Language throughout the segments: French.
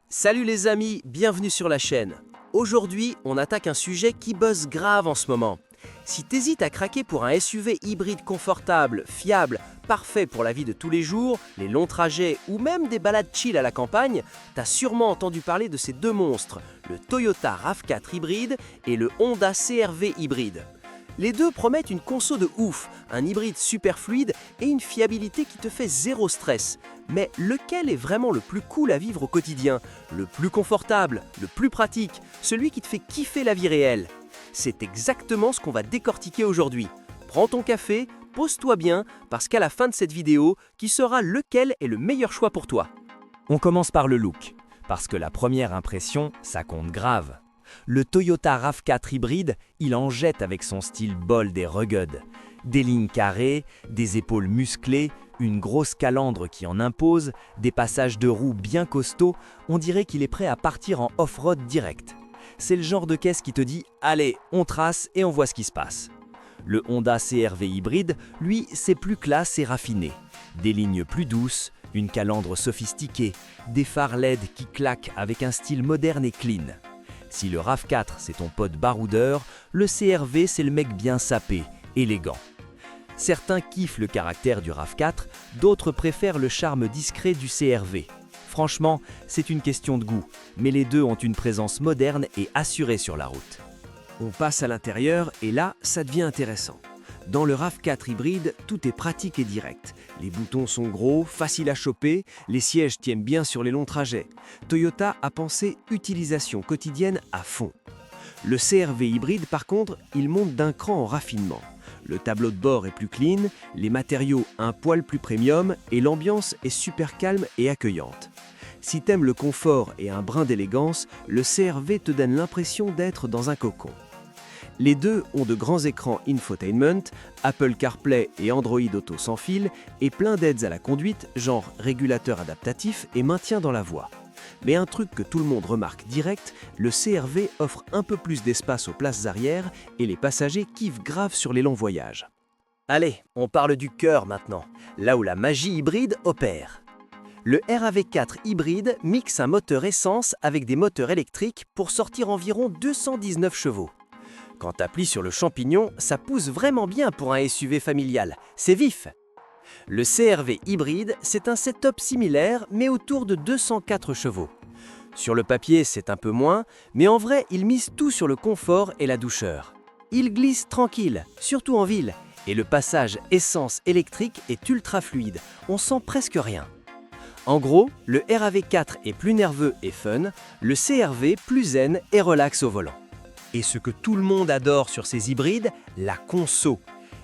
Salut les amis, bienvenue sur la chaîne. Aujourd'hui, on attaque un sujet qui buzz grave en ce moment. Si t'hésites à craquer pour un SUV hybride confortable, fiable, parfait pour la vie de tous les jours, les longs trajets ou même des balades chill à la campagne, t'as sûrement entendu parler de ces deux monstres, le Toyota RAV4 hybride et le Honda CR-V hybride. Les deux promettent une conso de ouf, un hybride super fluide et une fiabilité qui te fait zéro stress. Mais lequel est vraiment le plus cool à vivre au quotidien? Le plus confortable, le plus pratique, celui qui te fait kiffer la vie réelle? C'est exactement ce qu'on va décortiquer aujourd'hui. Prends ton café, pose-toi bien, parce qu'à la fin de cette vidéo, qui saura lequel est le meilleur choix pour toi? On commence par le look, parce que la première impression, ça compte grave. Le Toyota RAV4 hybride, il en jette avec son style bold et rugged. Des lignes carrées, des épaules musclées, une grosse calandre qui en impose, des passages de roues bien costauds, on dirait qu'il est prêt à partir en off-road direct. C'est le genre de caisse qui te dit « Allez, on trace et on voit ce qui se passe ». Le Honda CR-V hybride, lui, c'est plus classe et raffiné. Des lignes plus douces, une calandre sophistiquée, des phares LED qui claquent avec un style moderne et clean. Si le RAV4 c'est ton pote baroudeur, le CR-V c'est le mec bien sapé, élégant. Certains kiffent le caractère du RAV4, d'autres préfèrent le charme discret du CR-V. Franchement, c'est une question de goût, mais les deux ont une présence moderne et assurée sur la route. On passe à l'intérieur et là, ça devient intéressant. Dans le RAV4 hybride, tout est pratique et direct. Les boutons sont gros, faciles à choper, les sièges tiennent bien sur les longs trajets. Toyota a pensé utilisation quotidienne à fond. Le CR-V hybride, par contre, il monte d'un cran en raffinement. Le tableau de bord est plus clean, les matériaux un poil plus premium et l'ambiance est super calme et accueillante. Si t'aimes le confort et un brin d'élégance, le CR-V te donne l'impression d'être dans un cocon. Les deux ont de grands écrans infotainment, Apple CarPlay et Android Auto sans fil et plein d'aides à la conduite, genre régulateur adaptatif et maintien dans la voie. Mais un truc que tout le monde remarque direct, le CR-V offre un peu plus d'espace aux places arrière et les passagers kiffent grave sur les longs voyages. Allez, on parle du cœur maintenant, là où la magie hybride opère. Le RAV4 hybride mixe un moteur essence avec des moteurs électriques pour sortir environ 219 chevaux. Quand t'appuies sur le champignon, ça pousse vraiment bien pour un SUV familial, c'est vif. Le CR-V hybride, c'est un setup similaire mais autour de 204 chevaux. Sur le papier, c'est un peu moins, mais en vrai, il mise tout sur le confort et la douceur. Il glisse tranquille, surtout en ville, et le passage essence-électrique est ultra fluide, on sent presque rien. En gros, le RAV4 est plus nerveux et fun, le CR-V plus zen et relax au volant. Et ce que tout le monde adore sur ces hybrides, la conso.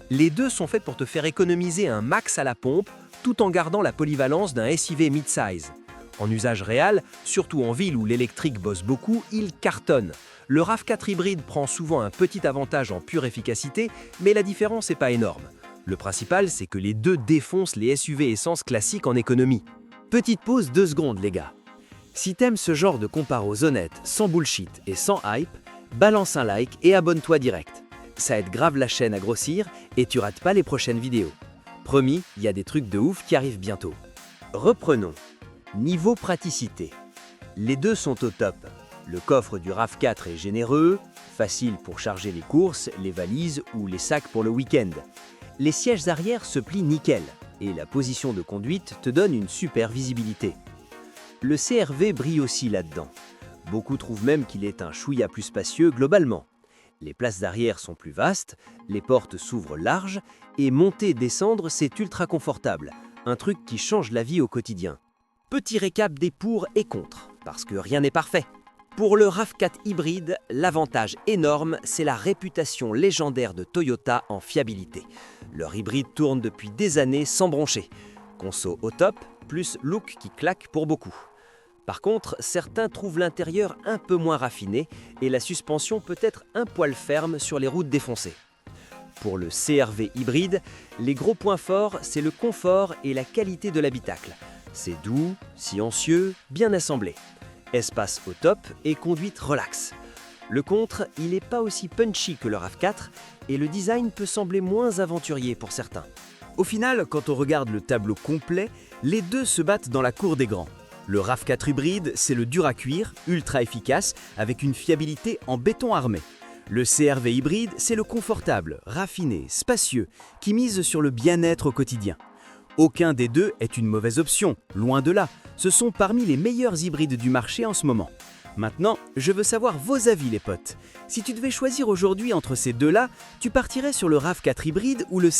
Les deux sont faits pour te faire économiser un max à la pompe, tout en gardant la polyvalence d'un SUV mid-size. En usage réel, surtout en ville où l'électrique bosse beaucoup, il cartonne. Le RAV4 hybride prend souvent un petit avantage en pure efficacité, mais la différence n'est pas énorme. Le principal, c'est que les deux défoncent les SUV essence classiques en économie. Petite pause 2 secondes les gars. Si t'aimes ce genre de comparos honnête, sans bullshit et sans hype, balance un like et abonne-toi direct. Ça aide grave la chaîne à grossir et tu rates pas les prochaines vidéos. Promis, il y a des trucs de ouf qui arrivent bientôt. Reprenons. Niveau praticité. Les deux sont au top. Le coffre du RAV4 est généreux, facile pour charger les courses, les valises ou les sacs pour le week-end. Les sièges arrière se plient nickel et la position de conduite te donne une super visibilité. Le CR-V brille aussi là-dedans. Beaucoup trouvent même qu'il est un chouïa plus spacieux globalement. Les places d'arrière sont plus vastes, les portes s'ouvrent larges et monter et descendre c'est ultra confortable, un truc qui change la vie au quotidien. Petit récap des pour et contre, parce que rien n'est parfait. Pour le RAV4 hybride, l'avantage énorme, c'est la réputation légendaire de Toyota en fiabilité. Leur hybride tourne depuis des années sans broncher. Conso au top, plus look qui claque pour beaucoup. Par contre, certains trouvent l'intérieur un peu moins raffiné et la suspension peut être un poil ferme sur les routes défoncées. Pour le CR-V hybride, les gros points forts, c'est le confort et la qualité de l'habitacle. C'est doux, silencieux, bien assemblé. Espace au top et conduite relax. Le contre, il n'est pas aussi punchy que le RAV4 et le design peut sembler moins aventurier pour certains. Au final, quand on regarde le tableau complet, les deux se battent dans la cour des grands. Le RAV4 hybride, c'est le dur à cuire, ultra efficace, avec une fiabilité en béton armé. Le CR-V hybride, c'est le confortable, raffiné, spacieux, qui mise sur le bien-être au quotidien. Aucun des deux est une mauvaise option, loin de là. Ce sont parmi les meilleurs hybrides du marché en ce moment. Maintenant, je veux savoir vos avis les potes. Si tu devais choisir aujourd'hui entre ces deux-là, tu partirais sur le RAV4 hybride ou le